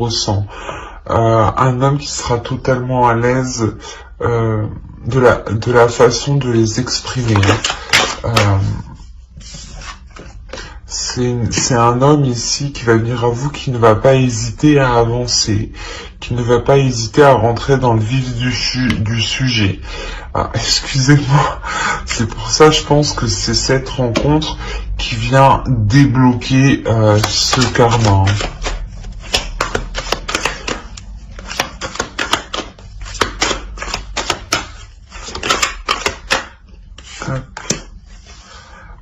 ressent. Un homme qui sera totalement à l'aise de la façon de les exprimer. C'est un homme ici qui va venir à vous, qui ne va pas hésiter à avancer, qui ne va pas hésiter à rentrer dans le vif du sujet. Excusez-moi, c'est pour ça je pense que c'est cette rencontre qui vient débloquer ce karma.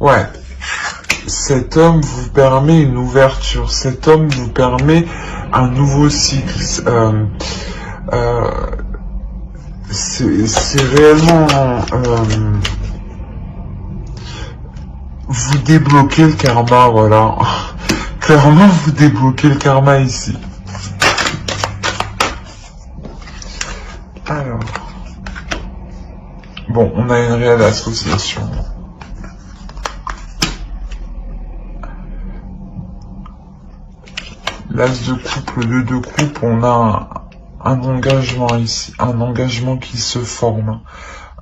Ouais. Cet homme vous permet une ouverture, cet homme vous permet un nouveau cycle. C'est réellement... vous débloquez le karma, voilà. Clairement, vous débloquez le karma ici. Alors... Bon, on a une réelle association. L'as de coupe, le 2 de coupe, on a un engagement ici, un engagement qui se forme.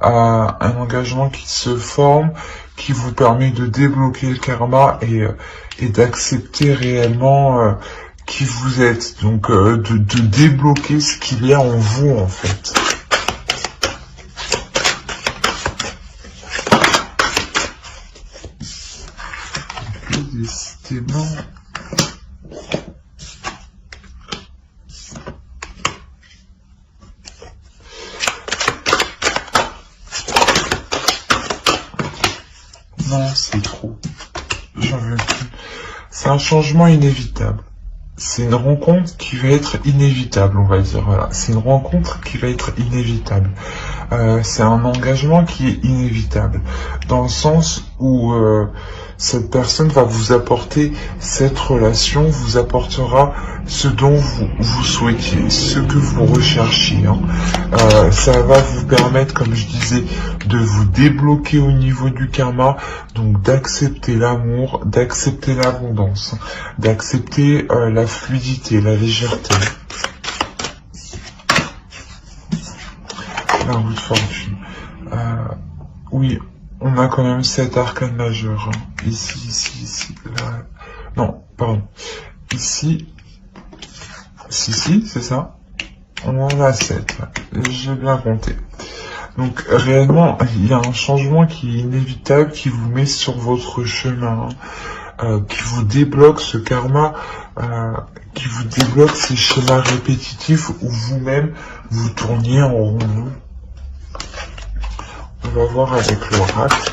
Un engagement qui se forme, qui vous permet de débloquer le karma et d'accepter réellement qui vous êtes. Donc de débloquer ce qu'il y a en vous en fait. Décidément... Non, c'est trop. J'en veux plus. C'est un changement inévitable. C'est une rencontre qui va être inévitable, on va dire. Voilà. C'est une rencontre qui va être inévitable. C'est un engagement qui est inévitable. Dans le sens où cette personne va vous apporter cette relation, vous apportera ce dont vous souhaitiez, ce que vous recherchiez. Hein. Ça va vous permettre, comme je disais, de vous débloquer au niveau du karma, donc d'accepter l'amour, d'accepter l'abondance, d'accepter la fluidité, la légèreté. La roue de fortune. Oui, on a quand même 7 arcanes majeures. Hein. Ici, là. Non, pardon. Ici, c'est ça. On en a 7. J'ai bien compté. Donc, réellement, il y a un changement qui est inévitable, qui vous met sur votre chemin, qui vous débloque ce karma, qui vous débloque ces schémas répétitifs où vous-même, vous tourniez en rond. On va voir avec l'oracle.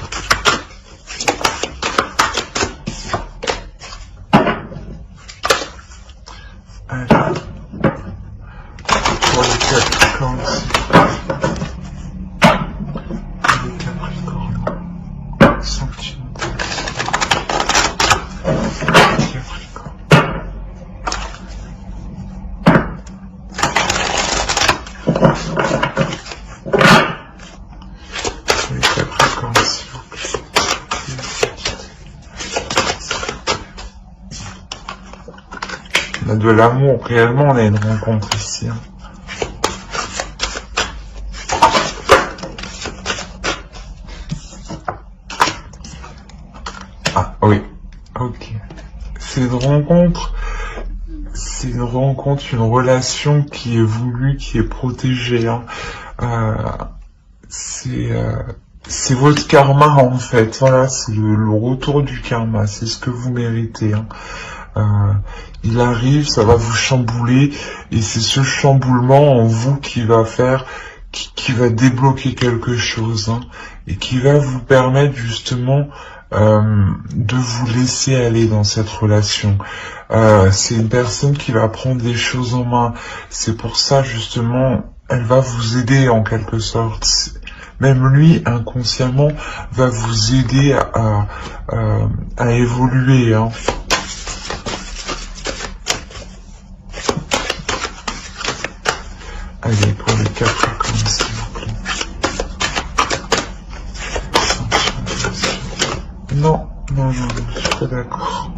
Alors, pour les Capricornes, sentimental. Capricorne. On a de l'amour, réellement on a une rencontre ici. Hein. Ah oui, ok. C'est une rencontre, une relation qui est voulue, qui est protégée. Hein. C'est votre karma en fait, voilà, c'est le retour du karma, c'est ce que vous méritez. Hein. Il arrive, ça va vous chambouler, et c'est ce chamboulement en vous qui va faire, qui va débloquer quelque chose, hein, et qui va vous permettre justement de vous laisser aller dans cette relation. C'est une personne qui va prendre les choses en main, c'est pour ça justement, elle va vous aider en quelque sorte. Même lui, inconsciemment, va vous aider à évoluer. Hein. Allez, pour les Capricornes, s'il vous plaît. Non, je suis pas d'accord.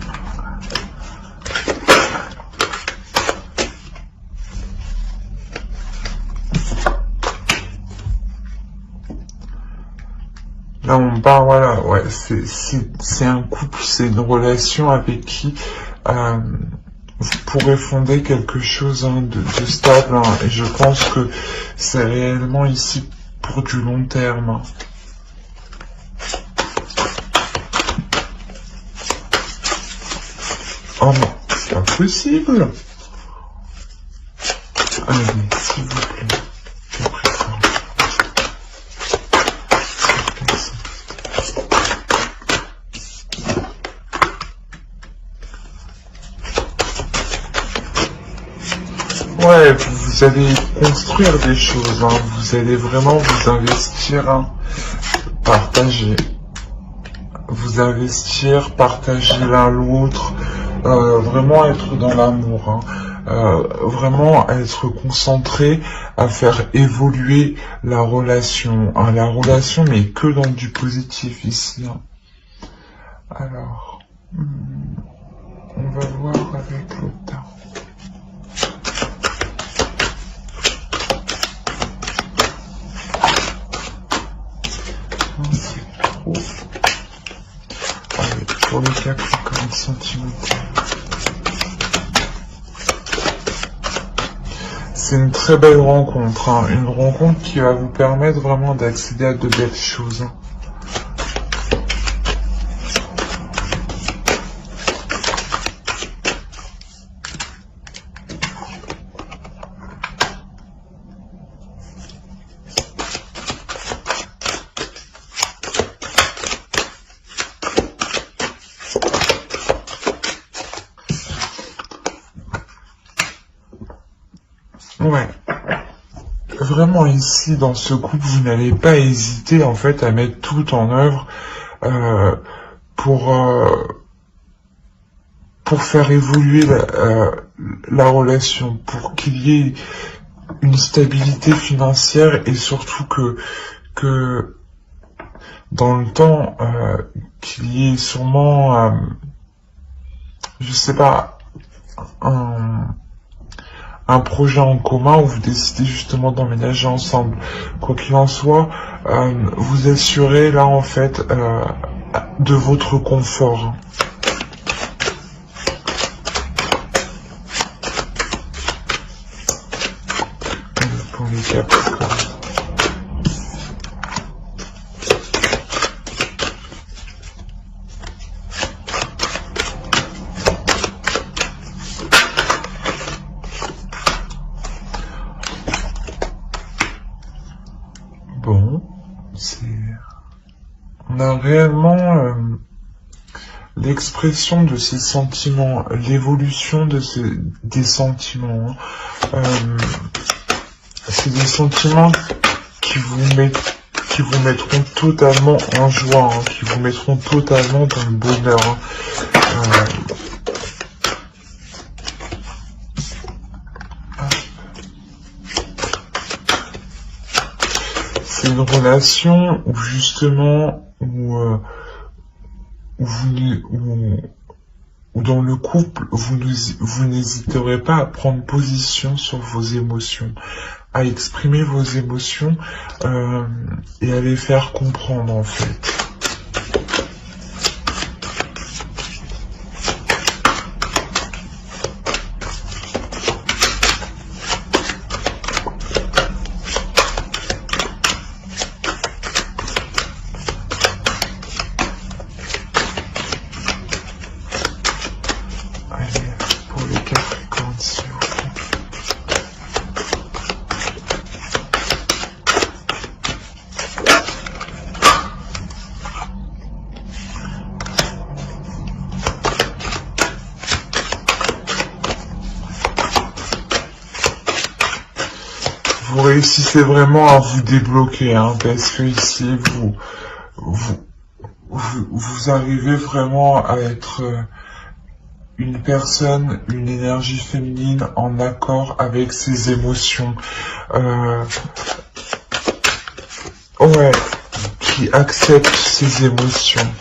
pas, voilà, ouais, c'est un couple, c'est une relation avec qui vous pourrez fonder quelque chose de stable, hein, et je pense que c'est réellement ici pour du long terme. Hein. Oh non, c'est pas possible. Allez, s'il vous plaît. Ouais, vous allez construire des choses, hein. Vous allez vraiment vous investir, hein. Partager. Vous investir, partager l'un l'autre, vraiment être dans l'amour, hein. Vraiment être concentré à faire évoluer la relation, hein. La relation, mais que dans du positif ici. Hein. Alors, on va voir avec le temps. C'est trop. Allez, pour le Capricorne sentimental. C'est une très belle rencontre, hein. Une rencontre qui va vous permettre vraiment d'accéder à de belles choses. Hein. Ouais. Vraiment ici, dans ce couple, vous n'allez pas hésiter en fait à mettre tout en œuvre pour faire évoluer la relation, pour qu'il y ait une stabilité financière et surtout que dans le temps, qu'il y ait sûrement, je sais pas, un projet en commun où vous décidez justement d'emménager ensemble. Quoi qu'il en soit, vous assurez là en fait de votre confort. Pour les Capricornes. Bon, on a réellement l'expression de ces sentiments, l'évolution des sentiments. Hein. C'est des sentiments qui vous mettront totalement en joie, hein, qui vous mettront totalement dans le bonheur. Hein. C'est une relation où justement, où dans le couple, vous n'hésiterez pas à prendre position sur vos émotions, à exprimer vos émotions et à les faire comprendre en fait. Vous réussissez vraiment à vous débloquer, hein, parce que ici, vous arrivez vraiment à être une personne, une énergie féminine en accord avec ses émotions. Ouais, qui accepte ses émotions.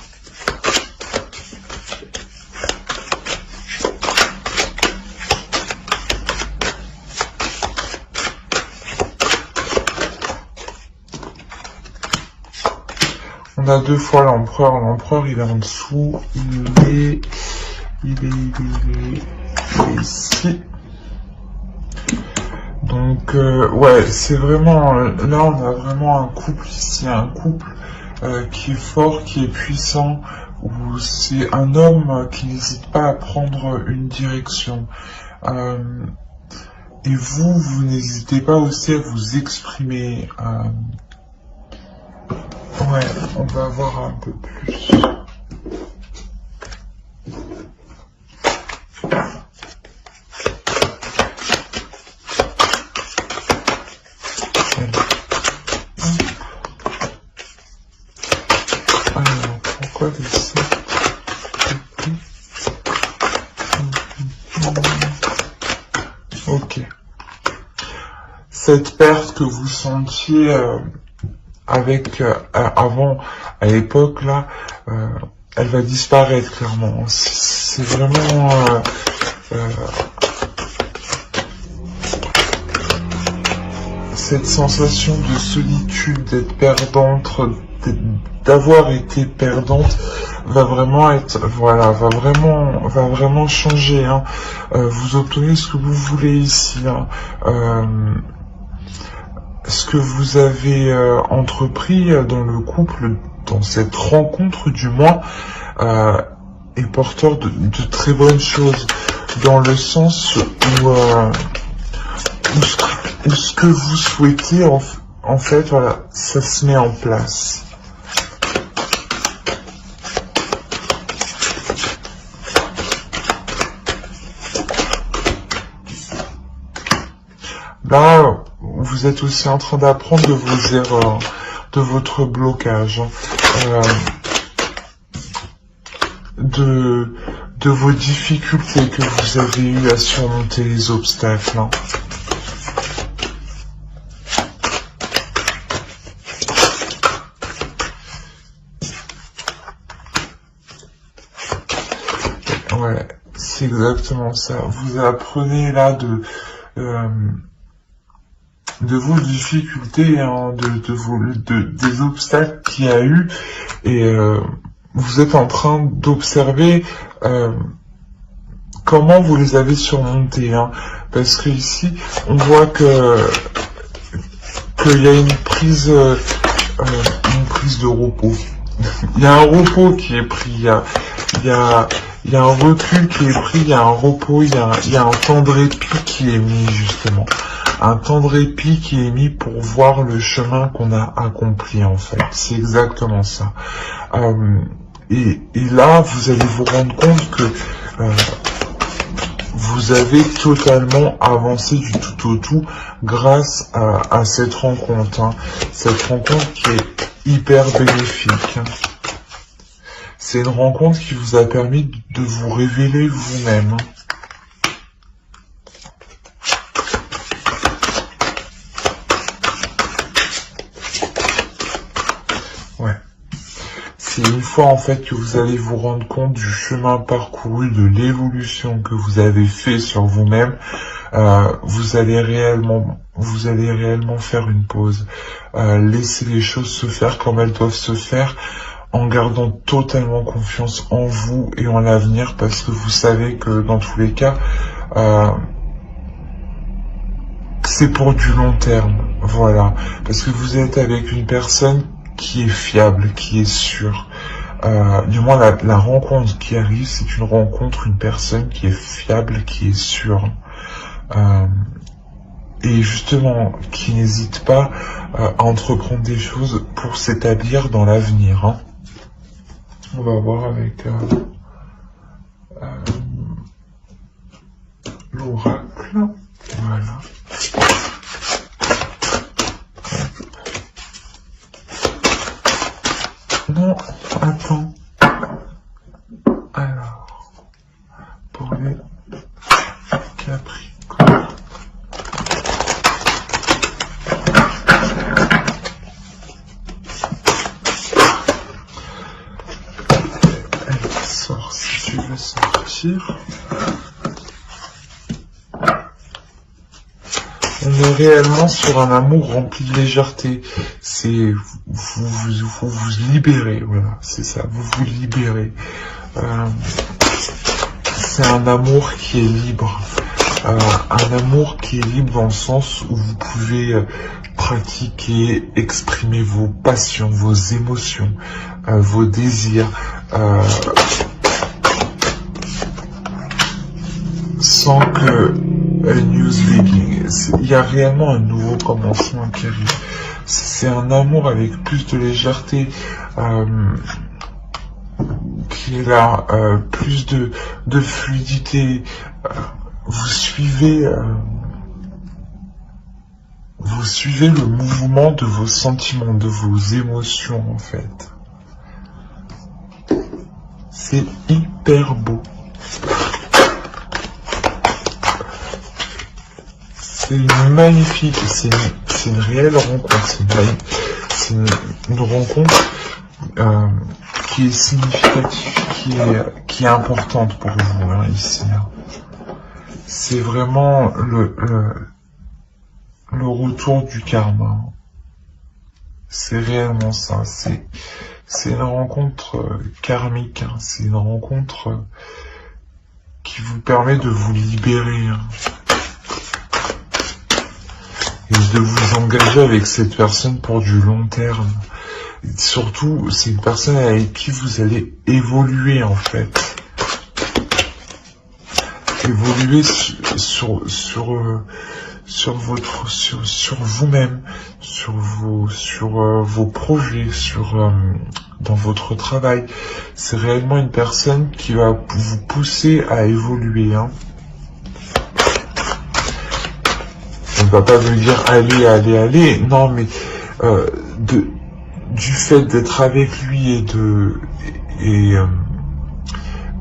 On on a deux fois l'empereur. L'empereur, il est en dessous. Il est ici. Donc, ouais, c'est vraiment... là, on a vraiment un couple ici. Un couple qui est fort, qui est puissant. Où c'est un homme qui n'hésite pas à prendre une direction. Et vous n'hésitez pas aussi à vous exprimer. Ouais, on va voir un peu plus. Alors, pourquoi des ça? Ok. Cette perte que vous sentiez avec avant, à l'époque là, elle va disparaître clairement. C'est vraiment cette sensation de solitude, d'être perdante, d'avoir été perdante, va vraiment être, voilà, va vraiment changer. Hein. Vous obtenez ce que vous voulez ici. Hein. Ce que vous avez entrepris dans le couple, dans cette rencontre du moins, est porteur de très bonnes choses, dans le sens où ce que vous souhaitez, en fait, voilà, ça se met en place. Là, vous êtes aussi en train d'apprendre de vos erreurs, de votre blocage, de vos difficultés que vous avez eues à surmonter les obstacles. Hein. Ouais, c'est exactement ça. Vous apprenez là de vos difficultés, hein, des obstacles qu'il y a eu, et vous êtes en train d'observer comment vous les avez surmontés, hein, parce que ici on voit qu'il y a une prise de repos. Il y a un repos qui est pris, il y a un recul qui est pris, il y a un repos, il y a un temps de répit qui est mis justement. Un temps de répit qui est mis pour voir le chemin qu'on a accompli, en fait. C'est exactement ça. Et là, vous allez vous rendre compte que vous avez totalement avancé du tout au tout grâce à cette rencontre. Hein. Cette rencontre qui est hyper bénéfique. Hein. C'est une rencontre qui vous a permis de vous révéler vous-même. Hein. C'est une fois en fait que vous allez vous rendre compte du chemin parcouru, de l'évolution que vous avez fait sur vous-même, vous allez réellement faire une pause, laisser les choses se faire comme elles doivent se faire, en gardant totalement confiance en vous et en l'avenir, parce que vous savez que dans tous les cas, c'est pour du long terme, voilà, parce que vous êtes avec une personne qui est fiable, qui est sûre. Du moins, la rencontre qui arrive, c'est une rencontre, une personne qui est fiable, qui est sûre. Et justement, qui n'hésite pas à entreprendre des choses pour s'établir dans l'avenir. Hein. On va voir avec l'oracle. Voilà. Non, attends. Alors, pour les Capricornes. Elle sort si tu veux sortir. On est réellement sur un amour rempli de légèreté. C'est vous libérez, voilà, c'est ça, vous vous libérez. C'est un amour qui est libre. Un amour qui est libre dans le sens où vous pouvez pratiquer, exprimer vos passions, vos émotions, vos désirs, sans que a new beginning. Il y a réellement un nouveau commencement qui arrive. C'est un amour avec plus de légèreté, qui est là, plus de fluidité. Vous suivez le mouvement de vos sentiments, de vos émotions en fait. C'est hyper beau. C'est magnifique, c'est une réelle rencontre, c'est une rencontre qui est significative, qui est importante pour vous hein, ici. Hein. C'est vraiment le retour du karma. C'est réellement ça. C'est une rencontre karmique. Hein. C'est une rencontre qui vous permet de vous libérer hein. Et de vous engager avec cette personne pour du long terme. Et surtout, c'est une personne avec qui vous allez évoluer en fait. Évoluer sur vous-même, sur vos projets, dans votre travail. C'est réellement une personne qui va vous pousser à évoluer. Hein. On ne va pas vous dire allez. Non, mais du fait d'être avec lui et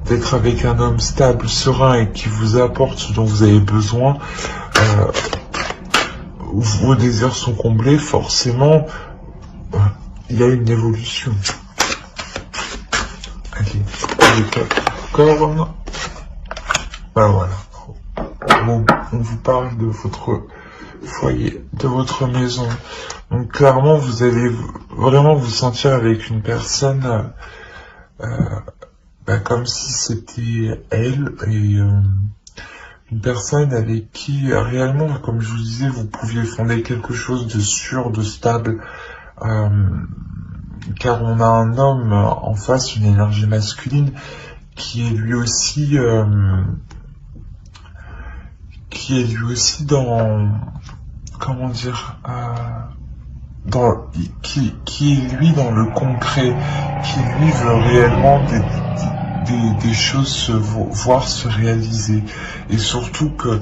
d'être avec un homme stable, serein et qui vous apporte ce dont vous avez besoin, vos désirs sont comblés, forcément, il y a une évolution. Allez, cornes. Ben voilà. On vous parle de votre foyer, de votre maison. Donc clairement, vous allez vraiment vous sentir avec une personne comme si c'était elle et une personne avec qui réellement, comme je vous disais, vous pouviez fonder quelque chose de sûr, de stable, car on a un homme en face, une énergie masculine, qui est lui aussi dans, comment dire, qui est lui dans le concret, qui lui veut réellement des choses voir se réaliser, et surtout que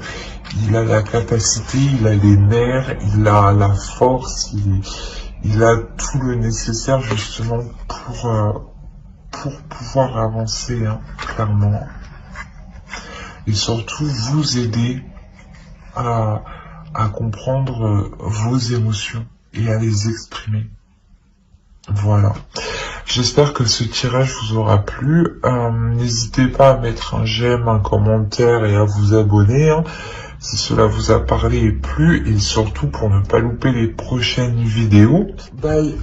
il a la capacité, il a les nerfs, il a la force, il a tout le nécessaire justement pour pouvoir avancer hein, clairement, et surtout vous aider à comprendre vos émotions et à les exprimer. Voilà. J'espère que ce tirage vous aura plu. N'hésitez pas à mettre un j'aime, un commentaire et à vous abonner hein, si cela vous a parlé et plu, et surtout pour ne pas louper les prochaines vidéos. Bye.